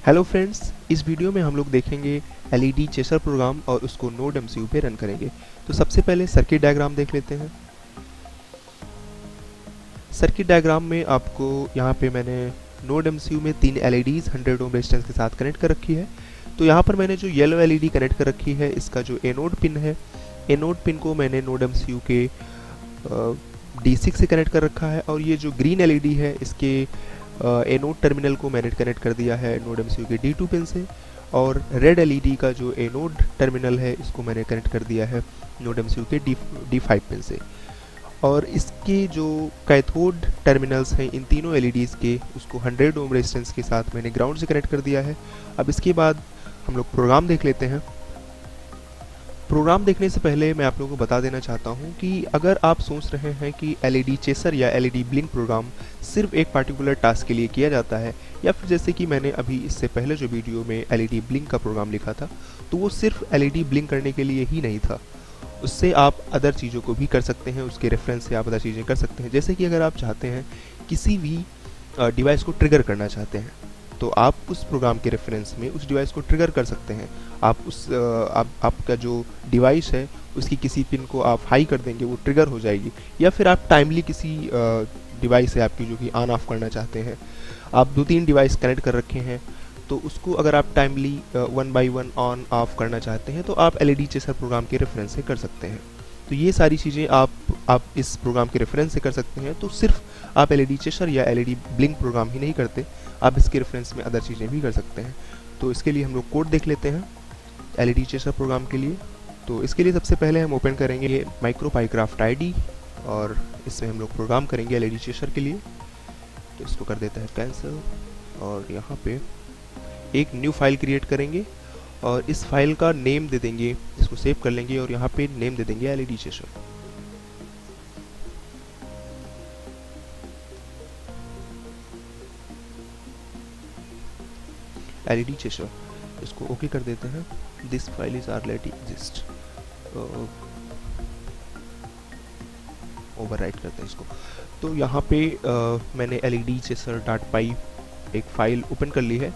Hello friends, इस video में हम लोग देखेंगे एलईडी चेसर प्रोग्राम और उसको नोड एमसीयू पे रन करेंगे। तो सबसे पहले सर्किट डायग्राम देख लेते हैं। सर्किट डायग्राम में आपको यहाँ पे मैंने नोड एमसीयू में 3 एलईडीज 100 ओम रेजिस्टेंस के साथ कनेक्ट कर रखी है। तो यहाँ पर मैंने जो येलो एलईडी कनेक्ट कर रखी है, इसका जो एनोड पिन है, एनोड पिन को मैंने नोड एमसीयू के D6 से कनेक्ट कर रखा है। और ये जो ग्रीन एलईडी है, इसके एनोड टर्मिनल को मैंने कनेक्ट कर दिया है नोड एमसीयू के D2 पिन से। और रेड एलईडी का जो एनोड टर्मिनल है, इसको मैंने कनेक्ट कर दिया है नोड एमसीयू के D5 पिन से। और इसके जो कैथोड टर्मिनल्स हैं इन तीनों एलईडीज़ के, उसको 100 ओम रेजिस्टेंस के साथ मैंने ग्राउंड से कनेक्ट कर दिया है। अब इसके बाद हम लोग प्रोग्राम देख लेते हैं। प्रोग्राम देखने से पहले मैं आप लोगों को बता देना चाहता हूं कि अगर आप सोच रहे हैं कि एलईडी चेसर या एलईडी ब्लिंक प्रोग्राम सिर्फ एक पार्टिकुलर टास्क के लिए किया जाता है, या फिर जैसे कि मैंने अभी इससे पहले जो वीडियो में एलईडी ब्लिंक का प्रोग्राम लिखा था, तो वो सिर्फ एलईडी ब्लिंक करने के लिए ही नहीं था। उससे आप अदर चीज़ों को भी कर सकते हैं, उसके रेफरेंस से आप अदर चीज़ें कर सकते हैं। जैसे कि अगर आप चाहते हैं किसी भी डिवाइस को ट्रिगर करना चाहते हैं, तो आप उस प्रोग्राम के रेफरेंस में उस डिवाइस को ट्रिगर कर सकते हैं। आप आपका जो डिवाइस है, उसकी किसी पिन को आप हाई कर देंगे, वो ट्रिगर हो जाएगी। या फिर आप टाइमली किसी डिवाइस है आपकी जो कि ऑन ऑफ करना चाहते हैं, आप 2-3 डिवाइस कनेक्ट कर रखे हैं, तो उसको अगर आप टाइमली 1 बाई 1 ऑन ऑफ करना चाहते हैं, तो आप एलईडी चेसर प्रोग्राम के रेफरेंस से कर सकते हैं। तो ये सारी चीज़ें आप इस प्रोग्राम के रेफरेंस से कर सकते हैं। तो सिर्फ आप एलईडी चेसर या एलईडी ब्लिंक प्रोग्राम ही नहीं करते, आप इसके रेफरेंस में अदर चीज़ें भी कर सकते हैं। तो इसके लिए हम लोग कोड देख लेते हैं एलईडी चेसर प्रोग्राम के लिए। तो इसके लिए सबसे पहले हम ओपन करेंगे ये माइक्रोपाईक्राफ्ट आईडी, और इसमें हम लोग प्रोग्राम करेंगे एलईडी चेसर के लिए। तो इसको कर देते हैं कैंसिल, और यहाँ पे एक न्यू फाइल क्रिएट करेंगे और इस फाइल का नेम दे देंगे, इसको सेव कर लेंगे और यहाँ पे नेम दे देंगे एलईडी चेसर। एलईडी चेसर, इसको ओके कर देते हैं। This file is already exist, overwrite करते हैं इसको। तो यहाँ पे मैंने एलईडी चेसर डॉट पाई एक फाइल ओपन कर ली है,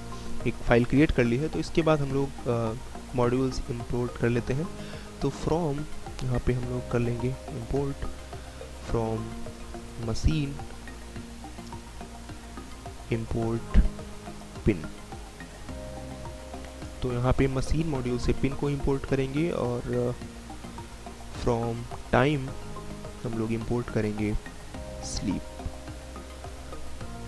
एक फाइल क्रिएट कर ली है। तो इसके बाद हम लोग मॉड्यूल्स इंपोर्ट कर लेते हैं। तो फ्रॉम यहाँ पे हम लोग कर लेंगे import from machine import pin. तो यहाँ पे मशीन मॉड्यूल से पिन को इंपोर्ट करेंगे, और फ्रॉम टाइम हम लोग इंपोर्ट करेंगे स्लीप।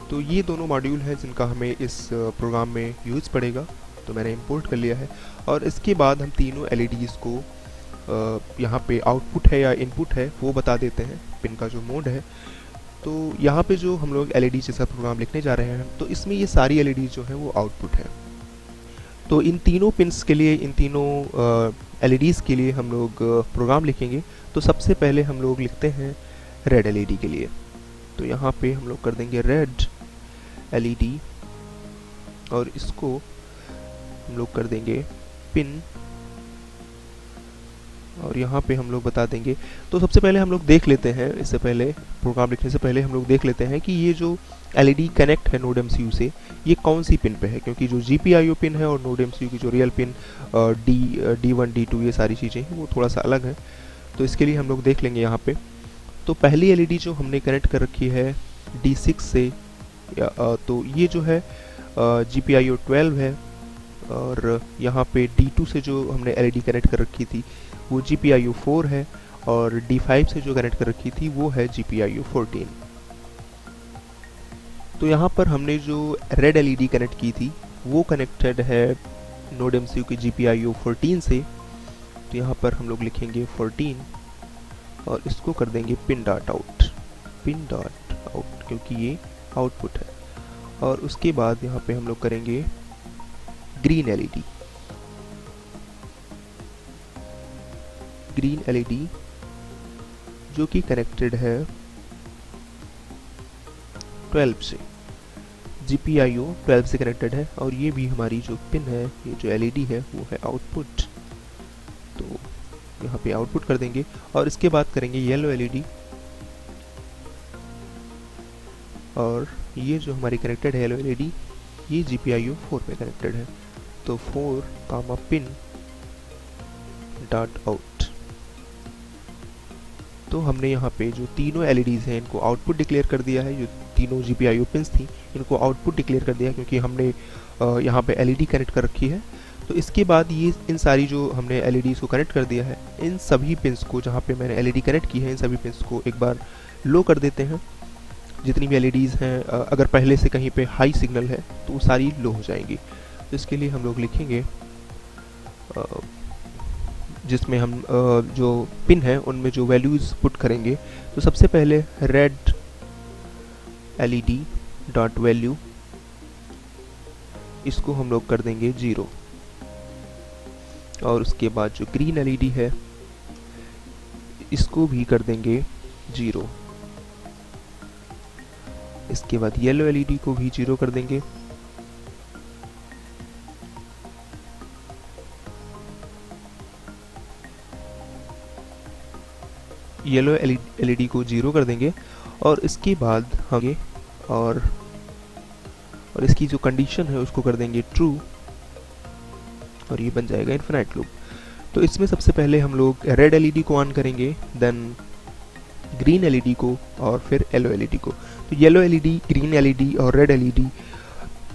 तो ये दोनों मॉड्यूल हैं जिनका हमें इस प्रोग्राम में यूज़ पड़ेगा। तो मैंने इंपोर्ट कर लिया है। और इसके बाद हम तीनों एलईडीज़ को यहाँ पे आउटपुट है या इनपुट है वो बता देते हैं, पिन का जो मोड है। तो यहाँ पे जो हम लोग एलईडी जैसा प्रोग्राम लिखने जा रहे हैं, तो इसमें ये सारी एलईडीज़ जो हैं वो आउटपुट है। तो इन तीनों पिन्स के लिए, इन तीनों एलईडीज़ के लिए हम लोग प्रोग्राम लिखेंगे। तो सबसे पहले हम लोग लिखते हैं रेड एलईडी के लिए। तो यहाँ पे हम लोग कर देंगे रेड एलईडी, और इसको हम लोग कर देंगे पिन, और यहाँ पे हम लोग बता देंगे। तो सबसे पहले हम लोग देख लेते हैं, इससे पहले प्रोग्राम लिखने से पहले हम लोग देख लेते हैं कि ये जो एलईडी कनेक्ट है नोड एमसीयू से, ये कौन सी पिन पे है। क्योंकि जो जीपीआईओ पिन है और नोड एमसीयू की जो रियल पिन D1 D2 ये सारी चीज़ें हैं वो थोड़ा सा अलग है। तो इसके लिए हम लोग देख लेंगे यहाँ पे। तो पहली एलईडी जो हमने कनेक्ट कर रखी है D6 से, तो ये जो है GPIO 12 है। और यहाँ पे D2 से जो हमने एलईडी कनेक्ट कर रखी थी वो GPIO 4 है, और D5 से जो कनेक्ट कर रखी थी वो है GPIO 14। तो यहाँ पर हमने जो रेड एलईडी कनेक्ट की थी वो कनेक्टेड है नोड एमसीयू की GPIO 14 से। तो यहाँ पर हम लोग लिखेंगे 14, और इसको कर देंगे pin dot out, pin dot out, क्योंकि ये आउटपुट है। और उसके बाद यहाँ पे हम लोग करेंगे ग्रीन एलईडी, ग्रीन एलईडी जो कि कनेक्टेड है 12 से, GPIO 12 से कनेक्टेड है। और ये भी हमारी जो पिन है, ये जो एलईडी है वो है आउटपुट। तो यहाँ पे आउटपुट कर देंगे, और इसके बाद करेंगे येलो एलईडी, और ये जो हमारी कनेक्टेड है येलो एलईडी, ये GPIO 4 पे कनेक्टेड है। तो 4 कामा पिन डॉट आउट। तो हमने यहाँ पे जो तीनों LEDs हैं इनको आउटपुट डिक्लेयर कर दिया है। जो तीनों GPIO पिंस थी इनको आउटपुट डिक्लेयर कर दिया क्योंकि हमने यहाँ पे LED कनेक्ट कर रखी है। तो इसके बाद ये इन सारी जो हमने LEDs को कनेक्ट कर दिया है, इन सभी पिंस को जहाँ पे मैंने LED कनेक्ट की है इन सभी पिंस को एक बार लो कर देते हैं। जितनी भी LEDs हैं अगर पहले से कहीं पे हाई सिग्नल है तो वो सारी लो हो जाएंगी। तो इसके लिए हम लोग लिखेंगे जिसमें हम जो पिन है उनमें जो वैल्यूज़ पुट करेंगे। तो सबसे पहले रेड LED डॉट वैल्यू, इसको हम लोग कर देंगे 0। और उसके बाद जो ग्रीन LED है इसको भी कर देंगे 0। इसके बाद येलो LED को भी 0 कर देंगे। येलो LED को 0 कर देंगे और इसके बाद हम और इसकी जो कंडीशन है उसको कर देंगे ट्रू और ये बन जाएगा इन्फिनाइट लूप। तो इसमें सबसे पहले हम लोग रेड LED को ऑन करेंगे, देन ग्रीन LED को और फिर येलो LED को। तो येलो LED, ग्रीन LED और रेड LED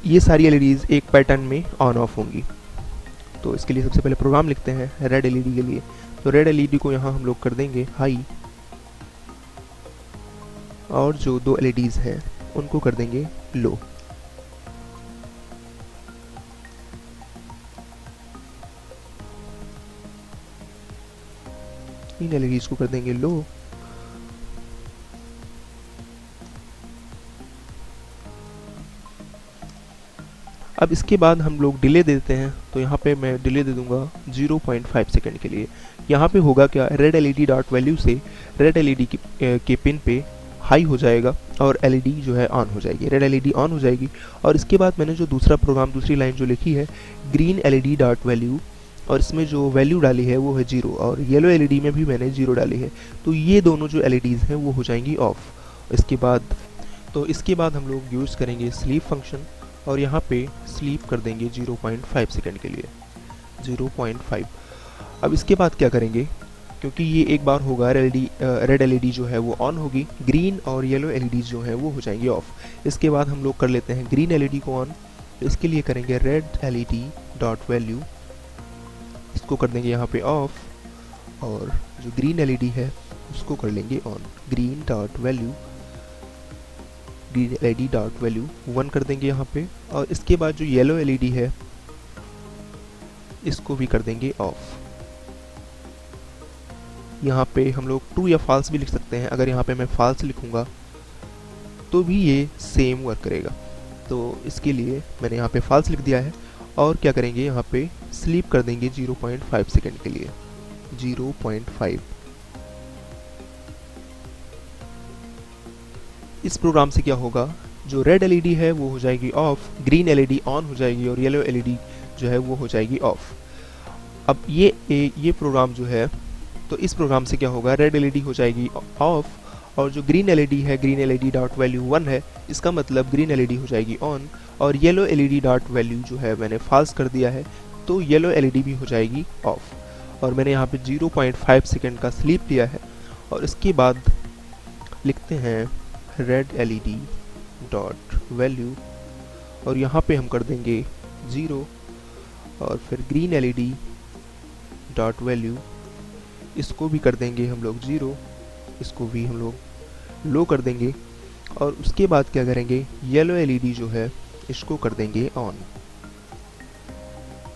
ये सारी LEDs एक पैटर्न में ऑन ऑफ होंगी। तो इसके लिए सबसे पहले प्रोग्राम लिखते हैं रेड LED के लिए। तो रेड LED को यहाँ हम लोग कर देंगे हाई और जो दो LEDs हैं उनको कर देंगे लो। इन LEDs को कर देंगे लो। अब इसके बाद हम लोग डिले देते हैं। तो यहाँ पे मैं डिले दे दूंगा 0.5 सेकेंड के लिए। यहाँ पे होगा क्या, रेड LED डॉट वैल्यू से रेड LED के पिन पे हाई हो जाएगा और LED जो है ऑन हो जाएगी, रेड LED ऑन हो जाएगी। और इसके बाद मैंने जो दूसरा प्रोग्राम, दूसरी लाइन जो लिखी है ग्रीन LED डॉट वैल्यू, और इसमें जो वैल्यू डाली है वो है 0 और येलो LED में भी मैंने 0 डाली है। तो ये दोनों जो LEDs हैं वो हो जाएंगी ऑफ। इसके बाद हम लोग यूज़ करेंगे स्लीप फंक्शन और यहाँ पे स्लीप कर देंगे 0.5 सेकेंड के लिए, 0.5। अब इसके बाद क्या करेंगे, क्योंकि ये एक बार होगा रेड LED जो है वो ऑन होगी, ग्रीन और येलो LEDs जो है वो हो जाएंगी ऑफ। इसके बाद हम लोग कर लेते हैं ग्रीन LED को ऑन। तो इसके लिए करेंगे रेड LED डॉट वैल्यू, इसको कर देंगे यहाँ पे ऑफ और जो ग्रीन LED है उसको कर लेंगे on. Green dot value, green LED dot value 1 कर देंगे यहाँ पे। और इसके बाद जो येलो LED है इसको भी कर देंगे ऑफ। यहाँ पे हम लोग ट्रू या फॉल्स भी लिख सकते हैं। अगर यहाँ पे मैं फॉल्स लिखूंगा तो भी ये सेम वर्क करेगा। तो इसके लिए मैंने यहाँ पे फॉल्स लिख दिया है। और क्या करेंगे, यहाँ पे स्लीप कर देंगे 0.5 सेकेंड के लिए, 0.5। इस प्रोग्राम से क्या होगा, जो रेड LED है वो हो जाएगी ऑफ, ग्रीन LED ऑन हो जाएगी और येलो LED जो है वो हो जाएगी ऑफ। अब ये प्रोग्राम जो है, तो इस प्रोग्राम से क्या होगा, रेड LED हो जाएगी ऑफ और जो ग्रीन LED है, ग्रीन LED डॉट वैल्यू 1 है, इसका मतलब ग्रीन LED हो जाएगी ऑन। और येलो LED डॉट वैल्यू जो है मैंने फॉल्स कर दिया है, तो येलो LED भी हो जाएगी ऑफ। और मैंने यहाँ पे 0.5 सेकेंड का स्लीप लिया है। और इसके बाद लिखते हैं रेड LED डॉट वैल्यू और यहाँ पे हम कर देंगे 0 और फिर ग्रीन LED डॉट वैल्यू, इसको भी कर देंगे हम लोग 0, इसको भी हम लोग लो कर देंगे। और उसके बाद क्या करेंगे, येलो LED जो है इसको कर देंगे ऑन।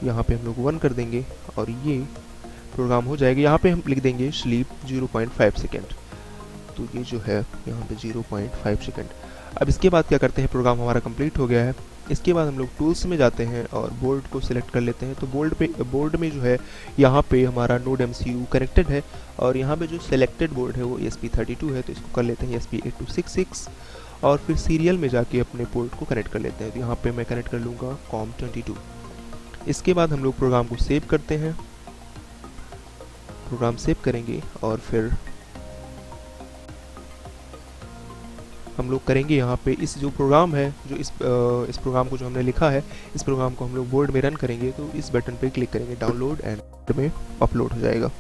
यहाँ पे हम लोग 1 कर देंगे और ये प्रोग्राम हो जाएगा। यहाँ पे हम लिख देंगे स्लीप 0.5 सेकेंड। तो ये जो है यहाँ पे 0.5 सेकेंड। अब इसके बाद क्या करते हैं, प्रोग्राम हमारा कंप्लीट हो गया है। इसके बाद हम लोग टूल्स में जाते हैं और बोर्ड को सिलेक्ट कर लेते हैं। तो बोर्ड में जो है यहाँ पे हमारा नोड MCU कनेक्टेड है और यहाँ पे जो सिलेक्टेड बोर्ड है वो ESP32 है। तो इसको कर लेते हैं ESP8266 और फिर सीरियल में जाके अपने पोर्ट को कनेक्ट कर लेते हैं। तो यहाँ पे मैं कनेक्ट कर लूँगा COM22। इसके बाद हम लोग प्रोग्राम को सेव करते हैं, प्रोग्राम सेव करेंगे और फिर हम लोग करेंगे यहाँ पे इस जो प्रोग्राम है, जो इस प्रोग्राम को जो हमने लिखा है, इस प्रोग्राम को हम लोग बोर्ड में रन करेंगे। तो इस बटन पे क्लिक करेंगे, डाउनलोड, एंड में अपलोड हो जाएगा।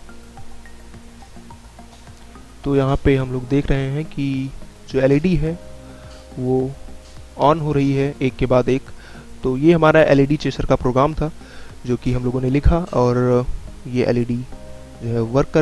तो यहाँ पे हम लोग देख रहे हैं कि जो एलईडी है वो ऑन हो रही है एक के बाद एक। तो ये हमारा एलईडी चेसर का प्रोग्राम था जो कि हम लोगों ने लिखा, और ये एलईडी जो है वर्क कर